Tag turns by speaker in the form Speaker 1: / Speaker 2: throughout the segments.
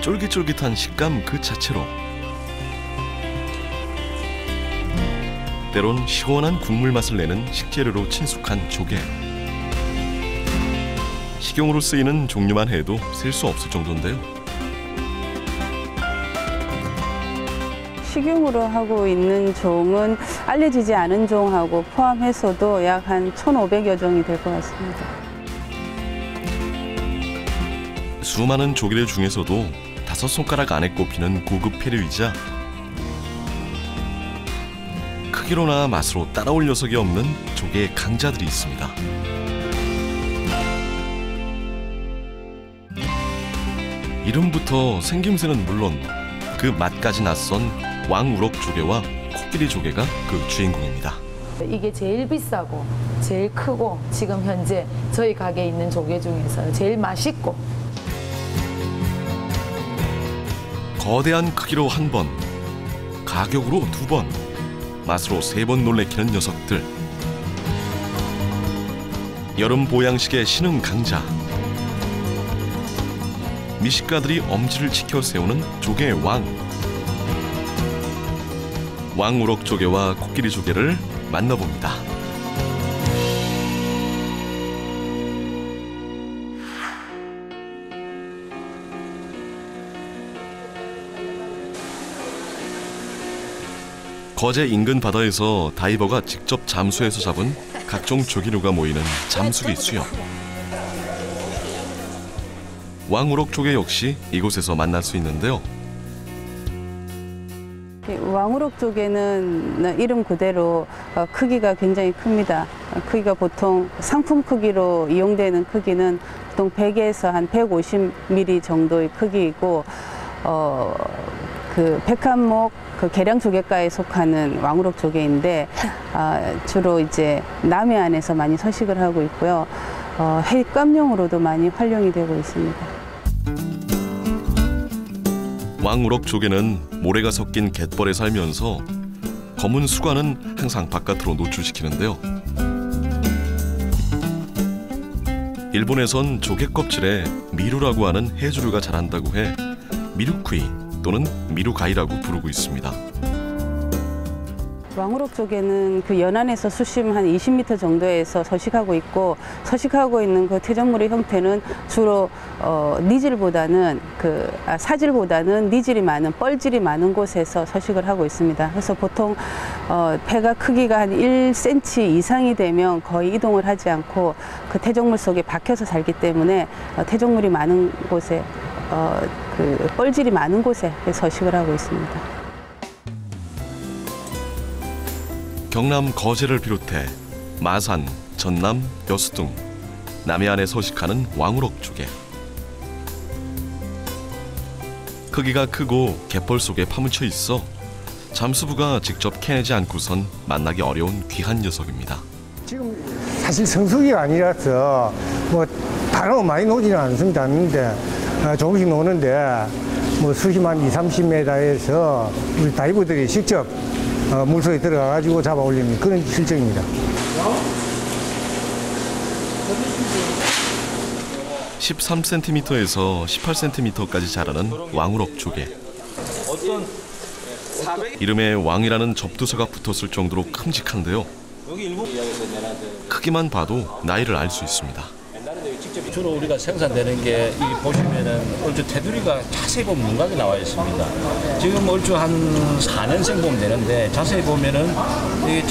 Speaker 1: 쫄깃쫄깃한 식감 그 자체로 때론 시원한 국물 맛을 내는 식재료로 친숙한 조개. 식용으로 쓰이는 종류만 해도 셀 수 없을 정도인데요.
Speaker 2: 식용으로 하고 있는 종은 알려지지 않은 종하고 포함해서도 약 한 1,500여 종이 될 것 같습니다.
Speaker 1: 수많은 조개들 중에서도 5손가락 안에 꼽히는 고급 페류이자 크기로나 맛으로 따라올 녀석이 없는 조개의 강자들이 있습니다. 이름부터 생김새는 물론 그 맛까지 낯선 왕우럭 조개와 코끼리 조개가 그 주인공입니다.
Speaker 3: 이게 제일 비싸고 제일 크고 지금 현재 저희 가게에 있는 조개 중에서 제일 맛있고
Speaker 1: 거대한 크기로 1번, 가격으로 2번, 맛으로 3번 놀래키는 녀석들. 여름 보양식의 신흥 강자. 미식가들이 엄지를 치켜 세우는 조개의 왕. 왕우럭 조개와 코끼리 조개를 만나봅니다. 거제 인근 바다에서 다이버가 직접 잠수해서 잡은 각종 조기류가 모이는 잠수기 수역. 왕우럭 조개 역시 이곳에서 만날 수 있는데요.
Speaker 2: 왕우럭 조개는 이름 그대로 크기가 굉장히 큽니다. 크기가 보통 상품 크기로 이용되는 크기는 보통 100에서 한 150mm 정도의 크기이고 그 백한목 그 계량 조개과에 속하는 왕우럭 조개인데 주로 이제 남해안에서 많이 서식을 하고 있고요. 횟감용으로도 많이 활용이 되고 있습니다.
Speaker 1: 왕우럭 조개는 모래가 섞인 갯벌에 살면서 검은 수관은 항상 바깥으로 노출시키는데요. 일본에선 조개 껍질에 미루라고 하는 해조류가 자란다고 해 미루쿠이 또는 미루가이라고 부르고 있습니다.
Speaker 2: 왕우럭 조개는 그 연안에서 수심 한 20m 정도에서 서식하고 있고 서식하고 있는 그 퇴적물의 형태는 주로 니질보다는 사질보다는 니질이 많은 뻘질이 많은 곳에서 서식을 하고 있습니다. 그래서 보통 배가 크기가 한 1cm 이상이 되면 거의 이동을 하지 않고 그 퇴적물 속에 박혀서 살기 때문에 퇴적물이 많은 곳에 그 뻘질이 많은 곳에 서식을 하고 있습니다.
Speaker 1: 경남 거제를 비롯해 마산, 전남, 여수 등 남해안에 서식하는 왕우럭 조개. 크기가 크고 갯벌 속에 파묻혀 있어 잠수부가 직접 캐내지 않고선 만나기 어려운 귀한 녀석입니다.
Speaker 4: 지금 사실 성수기가 아니라서 뭐 바로 많이 노지는 않는데 조금씩 노는데 뭐 수심한 20-30m에서 우리 다이버들이 직접 물속에 들어가가지고 잡아 올리는 그런 실정입니다.
Speaker 1: 13cm에서 18cm까지 자라는 왕우럭 조개. 이름에 왕이라는 접두사가 붙었을 정도로 큼직한데요. 크기만 봐도 나이를 알 수 있습니다.
Speaker 5: 주로 우리가 생산되는 게 이 보시면은 얼추 테두리가 자세히 보면 윤곽이 나와 있습니다. 지금 얼추 한 4년생 보면 되는데 자세히 보면은 이게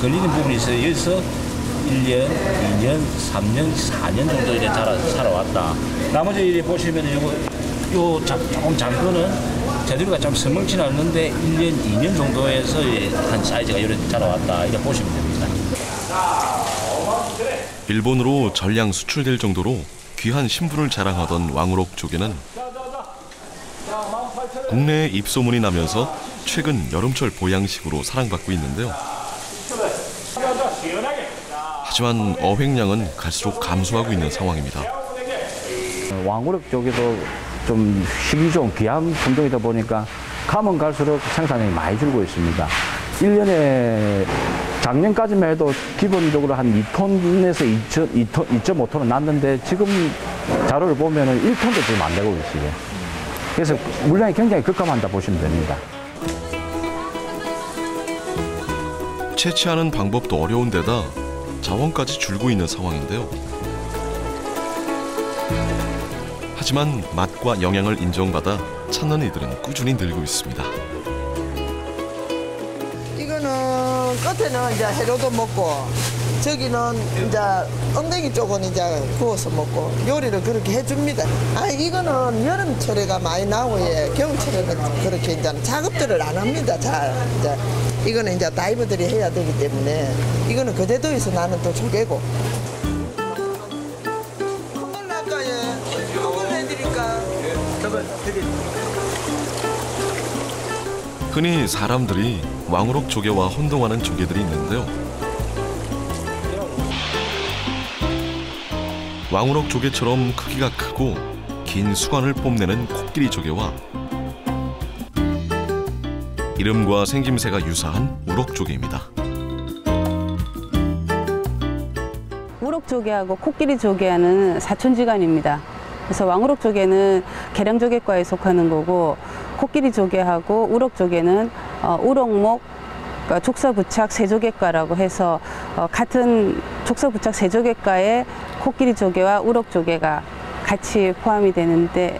Speaker 5: 걸리는 부분이 있어요. 여기서 1년, 2년, 3년, 4년 정도 이제 살아왔다. 나머지 이렇게 보시면은 요 조금 작은 거는 테두리가 좀 서먹지는 않는데 1년, 2년 정도에서 한 사이즈가 이렇게 자라왔다. 이렇게 보시면 됩니다.
Speaker 1: 일본으로 전량 수출될 정도로 귀한 신분을 자랑하던 왕우럭 조개는 국내에 입소문이 나면서 최근 여름철 보양식으로 사랑받고 있는데요. 하지만 어획량은 갈수록 감소하고 있는 상황입니다.
Speaker 6: 왕우럭 조개도 좀 희귀종 귀한 품종이다 보니까 가면 갈수록 생산량이 많이 줄고 있습니다. 1년에 작년까지만 해도 기본적으로 한 2톤에서 2.5톤은 났는데 지금 자료를 보면은 1톤도 지금 안 되고 있어요. 그래서 물량이 굉장히 급감한다 보시면 됩니다.
Speaker 1: 채취하는 방법도 어려운 데다 자원까지 줄고 있는 상황인데요. 하지만 맛과 영양을 인정받아 찾는 이들은 꾸준히 늘고 있습니다.
Speaker 7: 이거는 끝에는 이제 해로도 먹고 저기는 이제 엉덩이 쪽은 이제 구워서 먹고 요리를 그렇게 해줍니다. 이거는 여름철에가 많이 나오고 겨울철에는 그렇게 이제 작업들을 안 합니다. 잘 이제 이거는 이제 다이버들이 해야 되기 때문에 이거는 그대도에서 나는 또 조개고.
Speaker 1: 흔히 사람들이 왕우럭 조개와 혼동하는 조개들이 있는데요. 왕우럭 조개처럼 크기가 크고 긴 수건을 뽐내는 코끼리 조개와 이름과 생김새가 유사한 우럭 조개입니다.
Speaker 2: 우럭 조개하고 코끼리 조개는 사촌지간입니다. 그래서 왕우럭 조개는 계량조개과에 속하는 거고 코끼리 조개하고 우럭 조개는 우럭목, 족사부착 세조개과라고 해서 같은 족사부착 세조개과에 코끼리 조개와 우럭 조개가 같이 포함이 되는데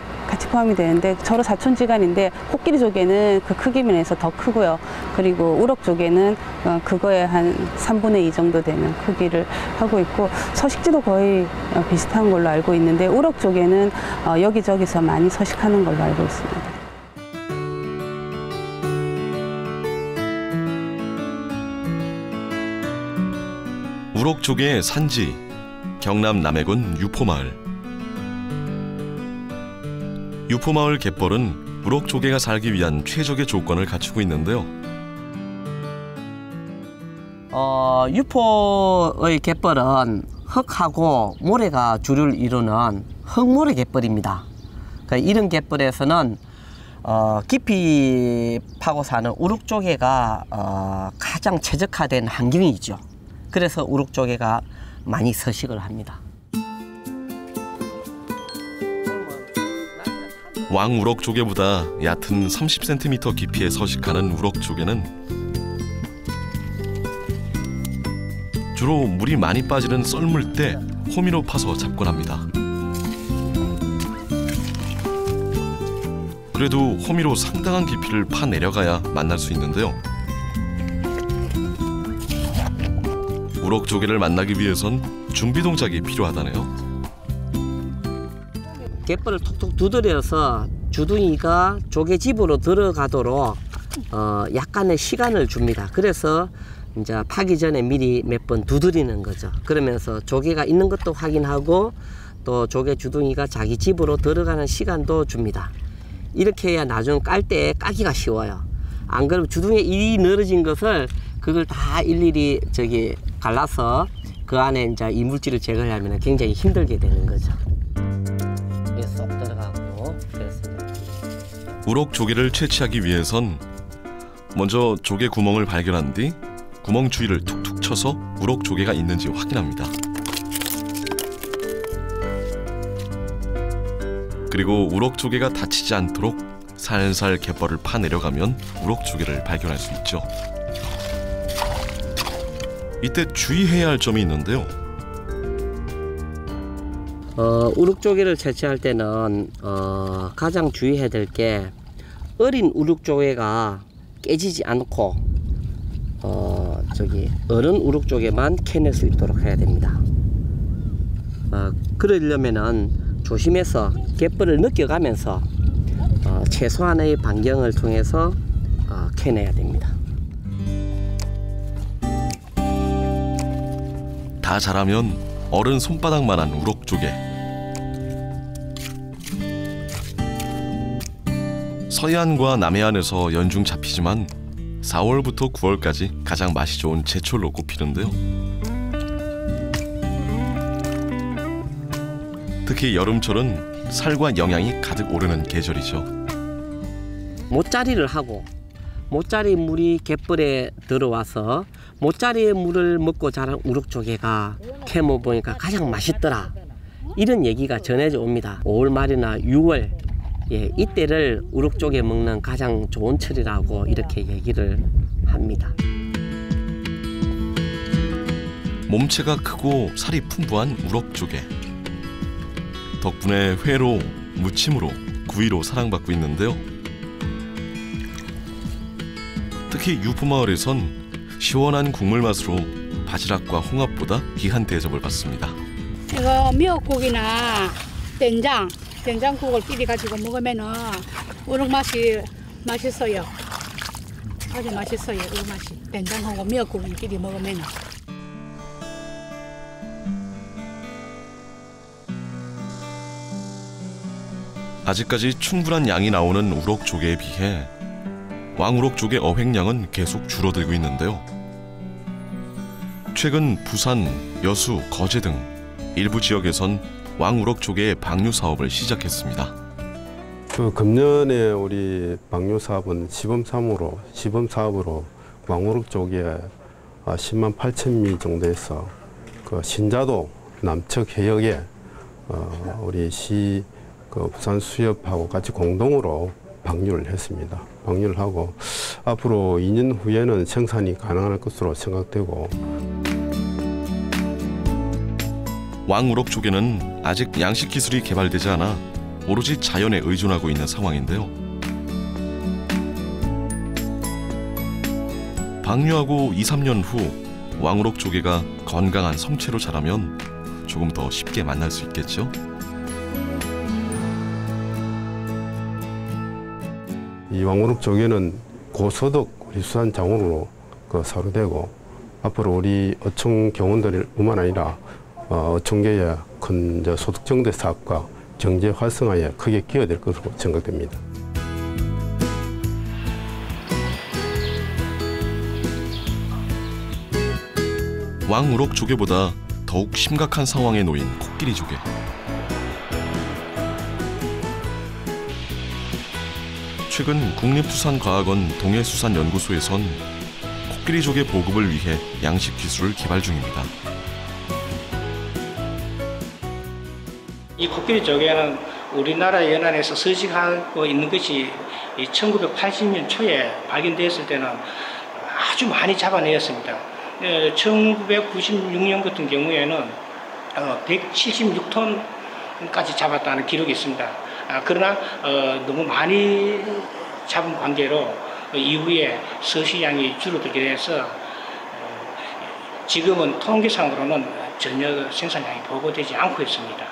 Speaker 2: 서로 사촌지간인데 코끼리 조개는 그 크기 면에서 더 크고요. 그리고 우럭 조개는 그거에 한 3분의 2 정도 되는 크기를 하고 있고 서식지도 거의 비슷한 걸로 알고 있는데 우럭 조개는 여기저기서 많이 서식하는 걸로 알고 있습니다.
Speaker 1: 우럭 조개의 산지, 경남 남해군 유포마을. 유포마을 갯벌은 우럭 조개가 살기 위한 최적의 조건을 갖추고 있는데요.
Speaker 8: 유포의 갯벌은 흙하고 모래가 주를 이루는 흙모래 갯벌입니다. 이런 갯벌에서는 깊이 파고 사는 우럭 조개가 가장 최적화된 환경이죠. 그래서 우럭 조개가 많이 서식을 합니다.
Speaker 1: 왕우럭 조개보다 얕은 30cm 깊이에 서식하는 우럭 조개는 주로 물이 많이 빠지는 썰물 때 호미로 파서 잡곤 합니다. 그래도 호미로 상당한 깊이를 파 내려가야 만날 수 있는데요. 우럭 조개를 만나기 위해선 준비 동작이 필요하다네요.
Speaker 8: 갯벌을 톡톡 두드려서 주둥이가 조개집으로 들어가도록 약간의 시간을 줍니다. 그래서 이제 파기 전에 미리 몇 번 두드리는 거죠. 그러면서 조개가 있는 것도 확인하고 또 조개 주둥이가 자기 집으로 들어가는 시간도 줍니다. 이렇게 해야 나중 깔 때 까기가 쉬워요. 안 그러면 주둥이에 일이 늘어진 것을 그걸 다 일일이 갈라서 그 안에 이제 이물질을 제거하면 굉장히 힘들게 되는 거죠. 쏙 들어가고 그렇습니다.
Speaker 1: 우럭 조개를 채취하기 위해선 먼저 조개 구멍을 발견한 뒤 구멍 주위를 툭툭 쳐서 우럭 조개가 있는지 확인합니다. 그리고 우럭 조개가 다치지 않도록 살살 갯벌을 파 내려가면 우럭 조개를 발견할 수 있죠. 이때 주의해야 할 점이 있는데요.
Speaker 8: 우럭 조개를 채취할 때는 가장 주의해야 될 게 어린 우럭 조개가 깨지지 않고 어른 우럭 조개만 캐낼 수 있도록 해야 됩니다. 그러려면은 조심해서 갯벌을 느껴가면서 최소한의 반경을 통해서 캐내야 됩니다.
Speaker 1: 다 자라면 어른 손바닥만한 우럭 조개. 서해안과 남해안에서 연중 잡히지만 4월부터 9월까지 가장 맛이 좋은 제철로 꼽히는데요. 특히 여름철은 살과 영양이 가득 오르는 계절이죠.
Speaker 8: 모짜리를 하고 모짜리 물이 갯벌에 들어와서 모짜리의 물을 먹고 자란 우럭 조개가 캐먹어보니까 가장 맛있더라. 이런 얘기가 전해져 옵니다. 5월 말이나 6월 예, 이때를 우럭조개 먹는 가장 좋은 철이라고 이렇게 얘기를 합니다.
Speaker 1: 몸체가 크고 살이 풍부한 우럭조개. 덕분에 회로, 무침으로, 구이로 사랑받고 있는데요. 특히 유부마을에선 시원한 국물 맛으로 바지락과 홍합보다 귀한 대접을 받습니다.
Speaker 9: 이거 미역국이나 된장국을 끼리 가지고 먹으면은 우럭 맛이 맛있어요. 아주 맛있어요. 우럭 맛이 된장하고 미역국을 끼리 먹으면은.
Speaker 1: 아직까지 충분한 양이 나오는 우럭조개에 비해 왕우럭조개 어획량은 계속 줄어들고 있는데요. 최근 부산, 여수, 거제 등 일부 지역에선 왕우럭조개의 방류 사업을 시작했습니다.
Speaker 10: 금년에 우리 방류 사업은 시범 사업으로 왕우럭조개 10만 8천 미 정도에서 신자도 남측 해역에 우리 시 부산 수협하고 같이 공동으로 방류를 했습니다. 방류를 하고 앞으로 2년 후에는 생산이 가능할 것으로 생각되고.
Speaker 1: 왕우럭조개는 아직 양식 기술이 개발되지 않아 오로지 자연에 의존하고 있는 상황인데요. 방류하고 2, 3년 후 왕우럭조개가 건강한 성체로 자라면 조금 더 쉽게 만날 수 있겠죠.
Speaker 10: 이 왕우럭조개는 고소득 우리 수산 자원으로 사료되고 앞으로 우리 어촌 경원들뿐만 아니라 어촌계의 큰 소득 증대 사업과 경제 활성화에 크게 기여될 것으로 생각됩니다.
Speaker 1: 왕우럭조개보다 더욱 심각한 상황에 놓인 코끼리조개. 최근 국립수산과학원 동해수산연구소에선 코끼리조개 보급을 위해 양식 기술을 개발 중입니다.
Speaker 11: 이 코끼리조개는 우리나라 연안에서 서식하고 있는 것이 1980년 초에 발견되었을 때는 아주 많이 잡아내었습니다. 1996년 같은 경우에는 176톤까지 잡았다는 기록이 있습니다. 그러나 너무 많이 잡은 관계로 이후에 서식량이 줄어들게 돼서 지금은 통계상으로는 전혀 생산량이 보고되지 않고 있습니다.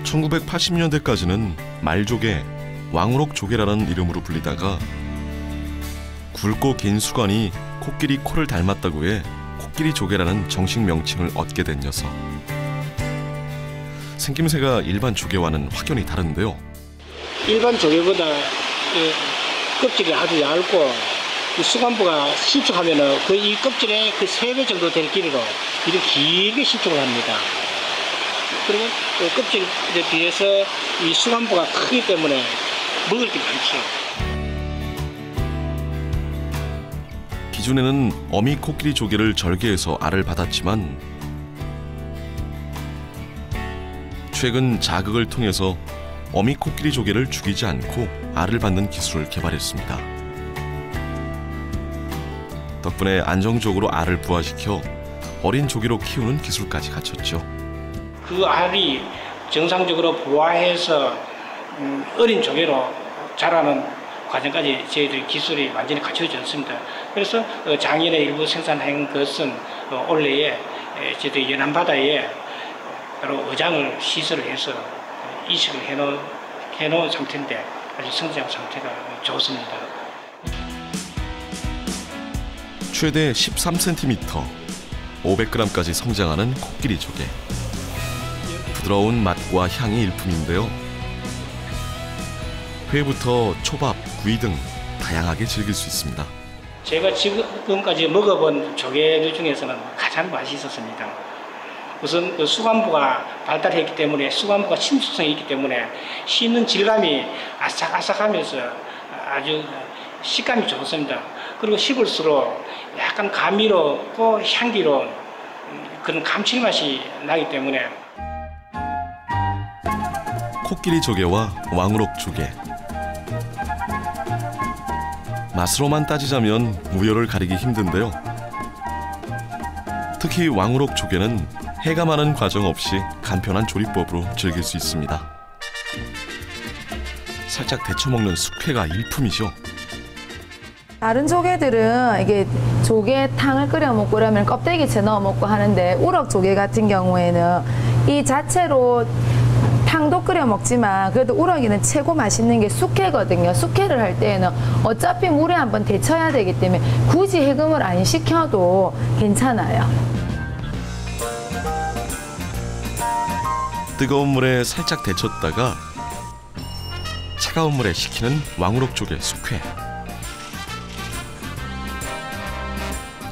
Speaker 1: 1980년대까지는 말조개, 왕우럭조개라는 이름으로 불리다가 굵고 긴 수관이 코끼리 코를 닮았다고 해 코끼리조개라는 정식 명칭을 얻게 된 녀석. 생김새가 일반 조개와는 확연히 다른데요.
Speaker 11: 일반 조개보다 껍질이 아주 얇고 수관부가 실축하면은 이 껍질의 3배 정도 될 길이로 이렇게 길게 실축을 합니다. 그리고 껍질에 비해서 이 수관부가 크기 때문에 먹을 게 많죠.
Speaker 1: 기존에는 어미 코끼리 조개를 절개해서 알을 받았지만 최근 자극을 통해서 어미 코끼리 조개를 죽이지 않고 알을 받는 기술을 개발했습니다. 덕분에 안정적으로 알을 부화시켜 어린 조개로 키우는 기술까지 갖췄죠.
Speaker 11: 그 알이 정상적으로 부화해서 어린 조개로 자라는 과정까지 저희들 기술이 완전히 갖춰졌습니다. 그래서 작년에 일부 생산한 것은 올해에 저희들 연안바다에 바로 어장을 시설을 해서 이식을 해놓은 상태인데 아주 성장 상태가 좋습니다.
Speaker 1: 최대 13cm, 500g까지 성장하는 코끼리 조개. 부드러운 맛과 향이 일품인데요. 회부터 초밥, 구이 등 다양하게 즐길 수 있습니다.
Speaker 11: 제가 지금까지 먹어본 조개들 중에서는 가장 맛있었습니다. 우선 그 수관부가 발달했기 때문에 수관부가 침수성이 있기 때문에 씹는 질감이 아삭아삭하면서 아주 식감이 좋습니다. 그리고 씹을수록 약간 감미롭고 향기로운 그런 감칠맛이 나기 때문에
Speaker 1: 코끼리 조개와 왕우럭 조개. 맛으로만 따지자면 우열을 가리기 힘든데요. 특히 왕우럭 조개는 해가 많은 과정 없이 간편한 조리법으로 즐길 수 있습니다. 살짝 데쳐 먹는 숙회가 일품이죠.
Speaker 3: 다른 조개들은 이게 조개탕을 끓여 먹고 그러면 껍데기채 넣어 먹고 하는데 우럭 조개 같은 경우에는 이 자체로 탕도 끓여 먹지만 그래도 우럭이는 최고 맛있는 게 숙회거든요. 숙회를 할 때에는 어차피 물에 한번 데쳐야 되기 때문에 굳이 해금을 안 시켜도 괜찮아요.
Speaker 1: 뜨거운 물에 살짝 데쳤다가 차가운 물에 식히는 왕우럭 조개 숙회.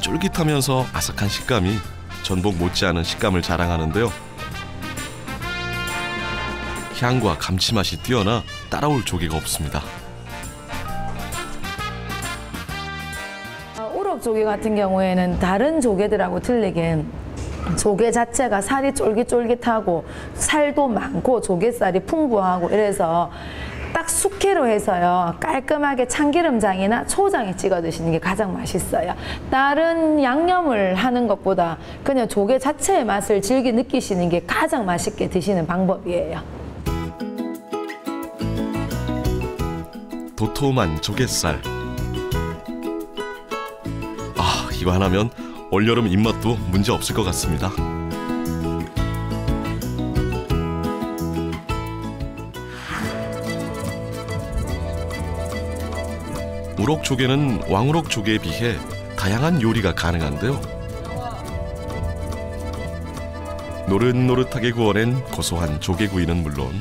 Speaker 1: 쫄깃하면서 아삭한 식감이 전복 못지않은 식감을 자랑하는데요. 향과 감칠맛이 뛰어나 따라올 조개가 없습니다.
Speaker 3: 우럭 조개 같은 경우에는 다른 조개들하고 틀리게 조개 자체가 살이 쫄깃쫄깃하고 살도 많고 조개살이 풍부하고 이래서 딱 숙회로 해서요 깔끔하게 참기름장이나 초장에 찍어 드시는 게 가장 맛있어요. 다른 양념을 하는 것보다 그냥 조개 자체의 맛을 즐겨 느끼시는 게 가장 맛있게 드시는 방법이에요.
Speaker 1: 도톰한 조갯살. 아, 이거 하나면 올여름 입맛도 문제 없을 것 같습니다. 우럭 조개는 왕우럭 조개에 비해 다양한 요리가 가능한데요. 노릇노릇하게 구워낸 고소한 조개구이는 물론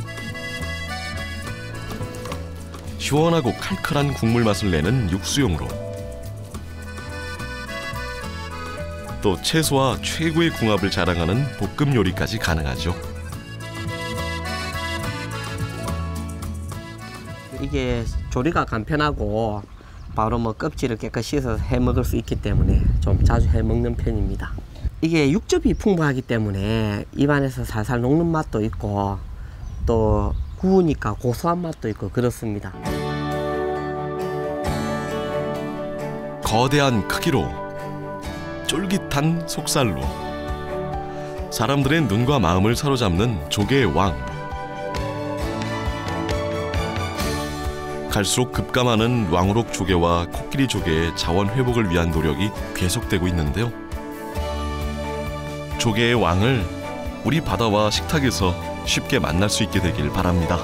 Speaker 1: 시원하고 칼칼한 국물 맛을 내는 육수용으로 또 채소와 최고의 궁합을 자랑하는 볶음 요리까지 가능하죠.
Speaker 8: 이게 조리가 간편하고 바로 뭐 껍질을 깨끗이 씻어서 해 먹을 수 있기 때문에 좀 자주 해 먹는 편입니다. 이게 육즙이 풍부하기 때문에 입안에서 살살 녹는 맛도 있고 또 구우니까 고소한 맛도 있고 그렇습니다.
Speaker 1: 거대한 크기로 쫄깃한 속살로 사람들의 눈과 마음을 사로잡는 조개의 왕. 갈수록 급감하는 왕우럭 조개와 코끼리 조개의 자원 회복을 위한 노력이 계속되고 있는데요. 조개의 왕을 우리 바다와 식탁에서 쉽게 만날 수 있게 되길 바랍니다.